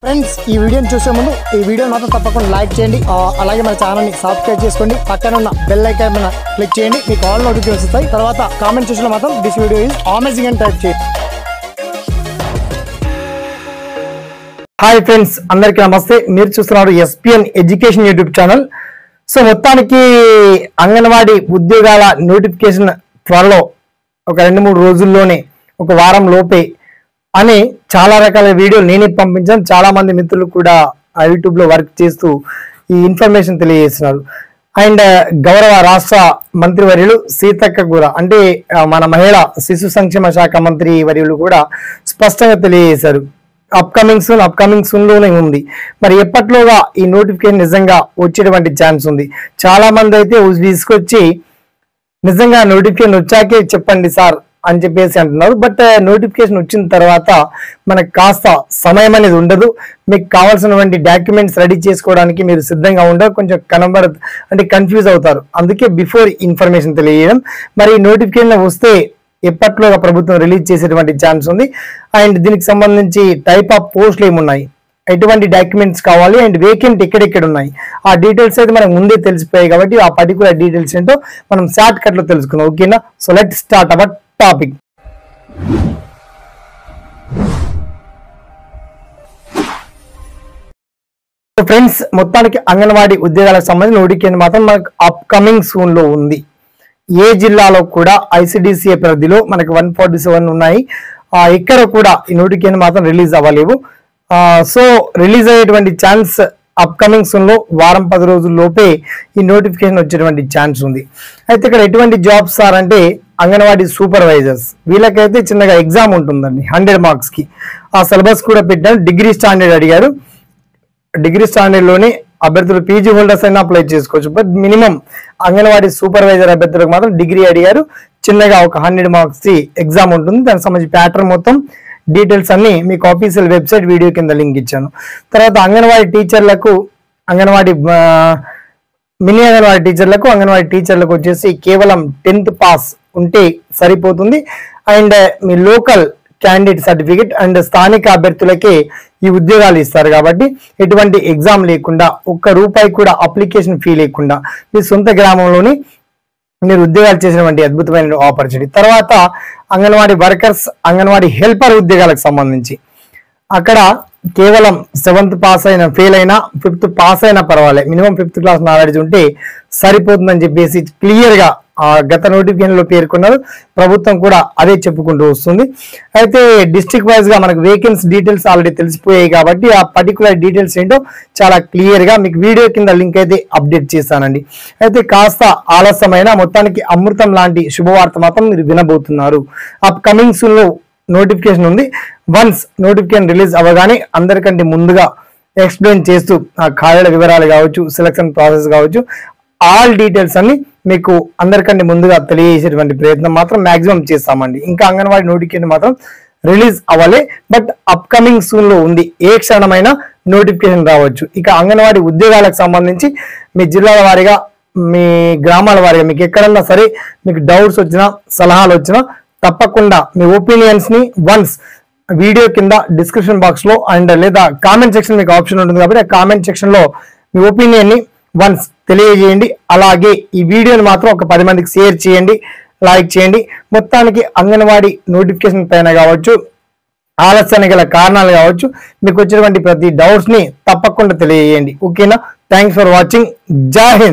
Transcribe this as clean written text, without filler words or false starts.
friends ఈ వీడియోని చూసే ముందు ఈ వీడియోని మాత్రం తప్పకుండా లైక్ చేయండి అలాగే మన ఛానల్ని సబ్స్క్రైబ్ చేసుకోండి పక్కన ఉన్న బెల్ ఐకాన్ మీద క్లిక్ చేయండి మీకు ఆల్ నోటిఫికేషన్స్ వస్తాయి తర్వాత కామెంట్ సెక్షన్లో మాత్రం దిస్ వీడియో ఈజ్ అమేజింగ్ అని టైప్ చేయండి హాయ్ ఫ్రెండ్స్ అందరికీ నమస్తే మీరు చూస్తున్నారు SPN education YouTube channel so మొత్తానికి అంగన్వాడీ ఉద్యోగాల నోటిఫికేషన్ త్వరలో ఒక 2-3 రోజుల్లోనే ఒక వారం లోపే అని చాలా రకాల వీడియోలు నేనే పంపించాను చాలా మంది మిత్రులు కూడా యూట్యూబ్ లో వర్క్ చేస్తూ ఈ ఇన్ఫర్మేషన్ తెలియజేస్తున్నారు అండ్ గౌరవ రాష్ట్ర మంత్రివర్యులు సీతక్క కూడా అంటే మన మహిళా శిశు సంక్షేమ శాఖ మంత్రి వర్యులు కూడా స్పష్టంగా తెలియజేశారు అప్కమింగ్ సూన్ లోనే ఉంది మరి ఎప్పట్లోగా ఈ నోటిఫికేషన్ నిజంగా వచ్చేటువంటి ఛాన్స్ ఉంది చాలా మంది అయితే తీసుకొచ్చి నిజంగా నోటిఫికేషన్ వచ్చాకే చెప్పండి సార్ అని చెప్పేసి అంటున్నారు బట్ నోటిఫికేషన్ వచ్చిన తర్వాత మనకు కాస్త సమయం అనేది ఉండదు మీకు కావాల్సినటువంటి డాక్యుమెంట్స్ రెడీ చేసుకోవడానికి మీరు సిద్ధంగా ఉండరు కొంచెం అంటే కన్ఫ్యూజ్ అవుతారు అందుకే బిఫోర్ ఇన్ఫర్మేషన్ తెలియజేయడం మరి నోటిఫికేషన్ వస్తే ఎప్పట్లోగా ప్రభుత్వం రిలీజ్ చేసేటువంటి ఛాన్స్ ఉంది అండ్ దీనికి సంబంధించి టైప్ ఆఫ్ పోస్టులు ఏమున్నాయి ఎటువంటి డాక్యుమెంట్స్ కావాలి అండ్ వేకెంట్ ఎక్కడెక్కడ ఉన్నాయి ఆ డీటెయిల్స్ అయితే మనకు ముందే తెలిసిపోయాయి కాబట్టి ఆ పర్టికులర్ డీటెయిల్స్ ఏంటో మనం షార్ట్ కట్ లో తెలుసుకుందాం ఓకేనా so let start our topic friends మొత్తానికి అంగన్వాడీ ఉద్యోగాలకు సంబంధించిన నోటిఫికేషన్ మాత్రం మనకు అప్కమింగ్ సూన్ లో ఉంది ఏ జిల్లాలో కూడా ఐసిడిసిఏ పరిధిలో మనకు 147 ఉన్నాయి ఇక్కడ కూడా ఈ నోటిఫికేషన్ మాత్రం రిలీజ్ అవ్వలేవు సో రిలీజ్ అయ్యేటువంటి ఛాన్స్ అప్కమింగ్ సూన్ లో వారం 10 రోజుల లోపే ఈ నోటిఫికేషన్ వచ్చేటువంటి ఛాన్స్ ఉంది అయితే ఇక్కడ ఎటువంటి జాబ్స్ సార్ అంటే అంగన్వాడీ సూపర్వైజర్స్ వీళ్ళకైతే చిన్నగా ఎగ్జామ్ ఉంటుందండి 100 మార్క్స్ కి ఆ సిలబస్ కూడా పెట్టారు డిగ్రీ స్టాండర్డ్ అడిగారు డిగ్రీ స్టాండర్డ్ లోనే అభ్యర్థులు పీజీ హోల్డర్స్ అయినా అప్లై చేసుకోవచ్చు బట్ మినిమం అంగన్వాడీ సూపర్వైజర్ అభ్యర్థులకు మాత్రం డిగ్రీ అడిగారు చిన్నగా ఒక 100 మార్క్స్ కి ఎగ్జామ్ ఉంటుంది దానికి సంబంధించి ప్యాటర్న్ మొత్తం డీటెయిల్స్ అన్ని మీకు ఆఫీషియల్ వెబ్సైట్ వీడియో కింద లింక్ ఇచ్చాను తర్వాత అంగన్వాడీ టీచర్లకు మినీ అంగన్వాడీ టీచర్లకు వచ్చేసి కేవలం 10th పాస్ ఉంటే సరిపోతుంది and me local candidate certificate and స్థానిక అభ్యర్థులకే ఈ ఉద్యోగాలు ఇస్తారు కాబట్టి ఎటువంటి ఎగ్జామ్ లేకుండా ₹1 కూడా అప్లికేషన్ ఫీ లేకుండా మీ సొంత గ్రామంలోని మీరు ఉద్యోగాలు చేసినటువంటి అద్భుతమైన ఆపర్చునిటీ తర్వాత అంగన్వాడీ వర్కర్స్ అంగన్వాడీ హెల్పర్ ఉద్యోగాలకు సంబంధించి అక్కడ కేవలం 7th పాస్ అయినా ఫెయిల్ అయినా 5th పాస్ అయినా పర్వాలేదు మినిమం 5th క్లాస్ నాలెడ్జ్ ఉంటే సరిపోతుందని చెప్పేసి క్లియర్ గా గత నోటిఫికేషన్ లో పేర్కొన్నారు ప్రభుత్వం కూడా అదే చెప్పుకుంటూ వస్తుంది అయితే డిస్ట్రిక్ట్ వైజ్ గా మనకు వేకెన్సీ డీటెయిల్స్ ఆల్రెడీ తెలిసిపోయాయి కాబట్టి ఆ పర్టికులర్ డీటెయిల్స్ ఏంటో చాలా క్లియర్ గా మీకు వీడియో కింద లింక్ అయితే అప్డేట్ చేస్తానండి అయితే కాస్త ఆలస్యమైన మొత్తానికి అమృతం లాంటి శుభవార్త మాత్రం మీరు వినబోతున్నారు అప్కమింగ్ సూన్ లో నోటిఫికేషన్ ఉంది వన్స్ నోటిఫికేషన్ రిలీజ్ అవ్వగానే అందరికంటే ముందుగా ఎక్స్ప్లెయిన్ చేస్తూ ఆ ఖాళీల వివరాలు కావచ్చు సెలక్షన్ ప్రాసెస్ కావచ్చు ఆల్ డీటెయిల్స్ అన్ని మీకు అందరికంటే ముందుగా తెలియజేసేటువంటి ప్రయత్నం మాత్రం మాక్సిమం చేస్తామండి ఇంకా అంగన్వాడీ నోటిఫికేషన్ మాత్రం రిలీజ్ అవ్వలే బట్ అప్కమింగ్ సూన్ లో ఉంది ఏ క్షణమైన నోటిఫికేషన్ రావచ్చు ఇక అంగన్వాడీ ఉద్యోగాలకు సంబంధించి మీ జిల్లాల వారీగా మీ గ్రామాల వారీగా మీకు ఎక్కడన్నా సరే మీకు డౌట్స్ వచ్చినా సలహాలు వచ్చినా తప్పకుండా మీ ఒపీనియన్స్ ని వన్స్ వీడియో కింద డిస్క్రిప్షన్ బాక్స్ లో అండ్ లేదా కామెంట్ సెక్షన్ మీకు ఆప్షన్ ఉంటుంది కాబట్టి ఆ కామెంట్ సెక్షన్ లో మీ ఒపీనియన్ ని వన్స్ తెలియజేయండి అలాగే ఈ వీడియోని మాత్రం ఒక 10 మందికి షేర్ చేయండి లైక్ చేయండి మొత్తానికి అంగన్వాడీ నోటిఫికేషన్ పైన కావచ్చు ఆలస్యానికి గల కారణాలు కావచ్చు మీకు వచ్చినటువంటి ప్రతి డౌట్స్ ని తప్పకుండా తెలియజేయండి ఓకేనా థ్యాంక్స్ ఫర్ వాచింగ్ జై హింద్